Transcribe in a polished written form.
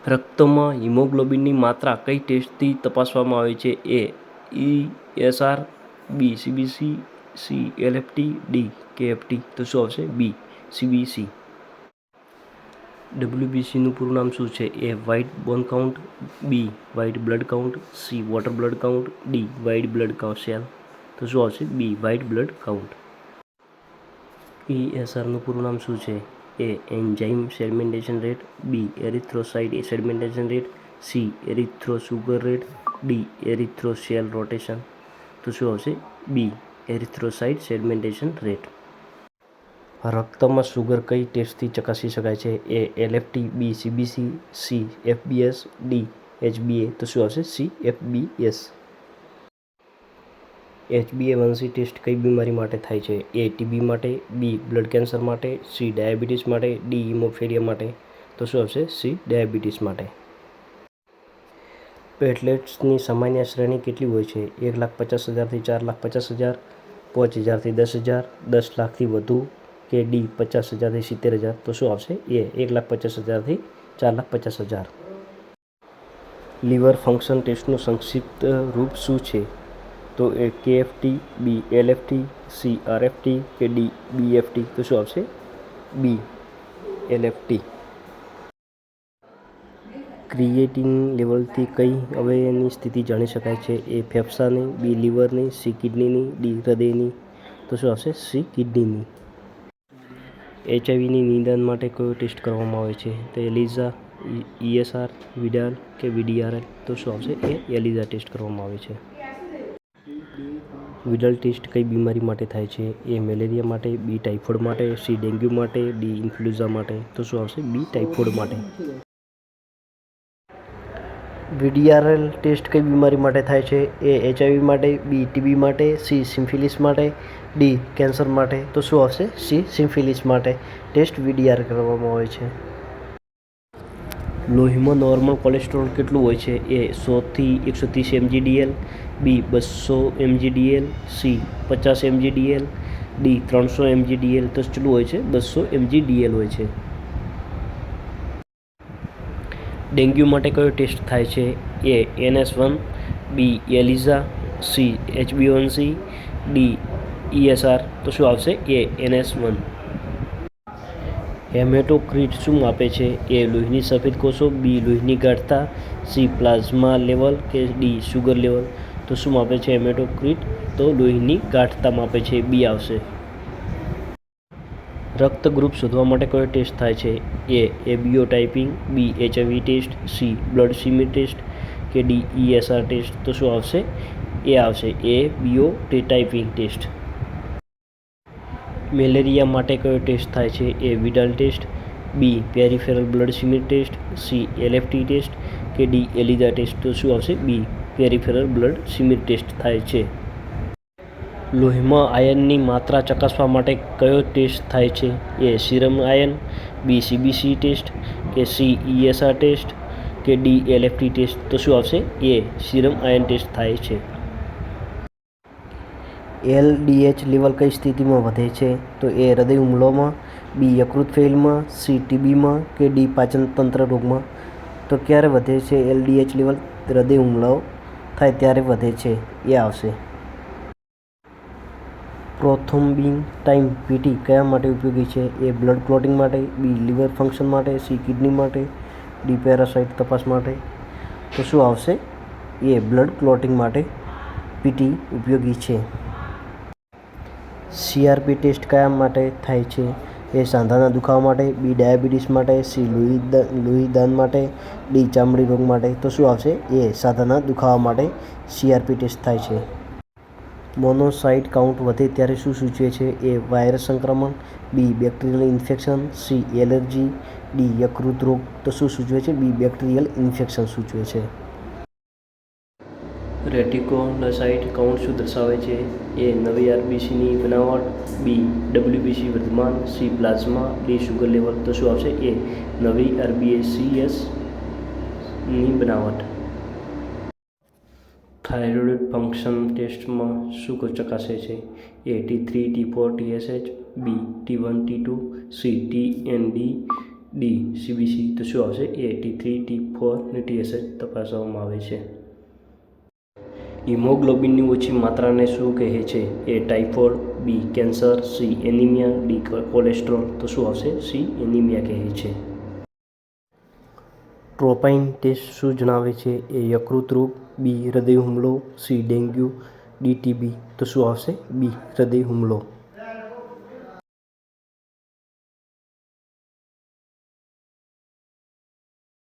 રક્તમાં હિમોગ્લોબિનની માત્રા કઈ ટેસ્ટથી તપાસવામાં આવે છે? એ ESR, બી CBC, C LFT, D KFT. તો શું આવશે? બી CBC. WBCનું પૂરું નામ શું છે? A white bone count, B white blood count, C water blood count, D white blood cell. તો શું આવશે? B white blood count. ESRનું પૂરું નામ શું છે? A enzyme sedimentation rate, B erythrocyte sedimentation rate, C erythrosugar rate, D erythrocell rotation. તો શું આવશે? બી એરિથ્રોસાઇટ સેડિમેન્ટેશન રેટ. રક્તમાં સુગર કઈ ટેસ્ટથી ચકાસી શકાય છે? એ LFT, બી CBC, C FBS, D HbA. તો શું આવશે? C FBS. HbA1c ટેસ્ટ કઈ બીમારી માટે થાય છે? એ TB માટે, બી બ્લડ કેન્સર માટે, સી ડાયાબિટીસ માટે, ડી હિમોફિલિયા માટે. તો શું આવશે? સી ડાયાબિટીસ માટે. પ્લેટલેટ્સની સામાન્ય શ્રેણી કેટલી હોય છે? 1,50,000 થી 4,50,000, 5,000 થી 10,000, 10 લાખથી વધુ કે ડી 50,000 થી 70,000. તો શું આવશે? એ 1,50,000 થી 4,50,000. લીવર ફંક્શન ટેસ્ટનું સંક્ષિપ્ત રૂપ શું છે? તો એ KFT, બી LFT, સી RFT કે ડી BFT. તો શું આવશે? બી LFT. ક્રિએટિન લેવલથી કઈ અવયવની સ્થિતિ જાણી શકાય છે? એ ફેફસાની, બી લીવરની, સી કિડનીની, ડી હૃદયની. તો શું આવશે? સી કિડનીની. HIVની નિદાન માટે કયો ટેસ્ટ કરવામાં આવે છે? તો ELISA, ESR, વિડાલ કે VDRL. તો શું આવશે? એ ELISA ટેસ્ટ કરવામાં આવે છે. વિડાલ ટેસ્ટ કઈ બીમારી માટે થાય છે? એ મેલેરિયા માટે, બી ટાઇફોઇડ માટે, સી ડેન્ગ્યુ માટે, ડી ઇન્ફ્લુએન્ઝા માટે. તો શું આવશે? બી ટાઇફોઇડ માટે. VDRL ટેસ્ટ કઈ બીમારી માટે થાય છે? એ HIV માટે, બી TB માટે, સી સિફિલિસ માટે, ડી કેન્સર માટે. તો શું આવશે? સી સિફિલિસ માટે ટેસ્ટ VDRL કરવામાં આવે છે. લોહીમાં નોર્મલ કોલેસ્ટ્રોલ કેટલું હોય છે? એ 100 થી 130 mg/dl, બી 200 mg/dl, C 50 mg/dl, D 300 mg/dl. તો કેટલું હોય છે? 200 mg/dl હોય છે. ડેન્ગ્યુ માટે કયો ટેસ્ટ થાય છે? એ NS1, બી ELISA, C HbA1c, D ESR. તો શું આવશે? એ NS1. હેમેટોક્રિટ શું માપે છે? એ લોહીની સફેદ કોષો, બી લોહીની ગાઢતા, સી પ્લાઝમા લેવલ કે ડી સુગર લેવલ. તો શું માપે છે હેમેટોક્રિટ? તો લોહીની ગાઢતા માપે છે. બી આવશે. રક્ત ગ્રુપ શોધવા માટે કયો ટેસ્ટ થાય છે? A ABO typing, B HIV test, C blood smear test કે ડી ESR ટેસ્ટ. તો શું આવશે? એ આવશે ABO ટાઈપિંગ ટેસ્ટ. મેલેરિયા માટે કયો ટેસ્ટ થાય છે? A Widal test, B peripheral blood smear test, C LFT test કે ડી ELISA ટેસ્ટ. તો શું આવશે? B peripheral blood smear test થાય છે. લોહીમાં આયર્નની માત્રા ચકાસવા માટે કયો ટેસ્ટ થાય છે? એ સીરમ આયર્ન, બી CBC ટેસ્ટ કે સી ESR ટેસ્ટ કે ડી LFT ટેસ્ટ. તો શું આવશે? એ સીરમ આયર્ન ટેસ્ટ થાય છે. LDH લેવલ કઈ સ્થિતિમાં વધે છે? તો એ હૃદય હુમલોમાં, બી યકૃત ફેઇલમાં, સી TBમાં કે ડી પાચનતંત્ર રોગમાં. તો ક્યારે વધે છે LDH લેવલ? હૃદય હુમલો થાય ત્યારે વધે છે. એ આવશે. પ્રોથ્રોમ્બિન PT કયા માટે ઉપયોગી છે? એ બ્લડ ક્લોટિંગ માટે, બી લીવર ફંક્શન માટે, સી કિડની માટે, ડી પેરાસાઇટ તપાસ માટે. તો શું આવશે? એ બ્લડ ક્લોટિંગ માટે PT ઉપયોગી છે. CRP ટેસ્ટ કયા માટે થાય છે? એ સાંધાના દુખાવા માટે, બી ડાયાબિટીસ માટે, સી લોહીદાન માટે, ડી ચામડી રોગ માટે. તો શું આવશે? એ સાંધાના દુખાવા માટે CRP ટેસ્ટ થાય છે. મોનોસાઇટ કાઉન્ટ વધે ત્યારે શું સૂચવે છે? એ વાયરસ સંક્રમણ, B bacterial infection, C allergy, D યકૃત રોગ. તો શું સૂચવે છે? બી બેક્ટેરિયલ ઇન્ફેક્શન સૂચવે છે. રેટિક્યુલોસાઇટ કાઉન્ટ શું દર્શાવે છે? એ નવી RBCની બનાવટ, બી WBC વર્ધમાન, C plasma, D sugar level. તો શું આવશે? એ નવી RBCની બનાવટ. થાઇરોઇડ ફંક્શન ટેસ્ટમાં શું ચકાસે છે? એ T3, T4, TSH, બી T1, T2, C TND D CBC તો શું આવશે એ T3 T4 અને TSH તપાસવામાં આવે છે. હિમોગ્લોબિનની ઓછી માત્રાને શું કહે છે? A typhoid, B cancer, C anaemia, D cholesterol તો શું આવશે સી એનિમિયા કહે છે. ટ્રોપાઇન ટેસ્ટ શું જણાવે છે? એ યકૃત રોગ, બી હૃદય હુમલો, સી ડેન્ગ્યુ, ડી TB તો શું આવશે બી હૃદય હુમલો.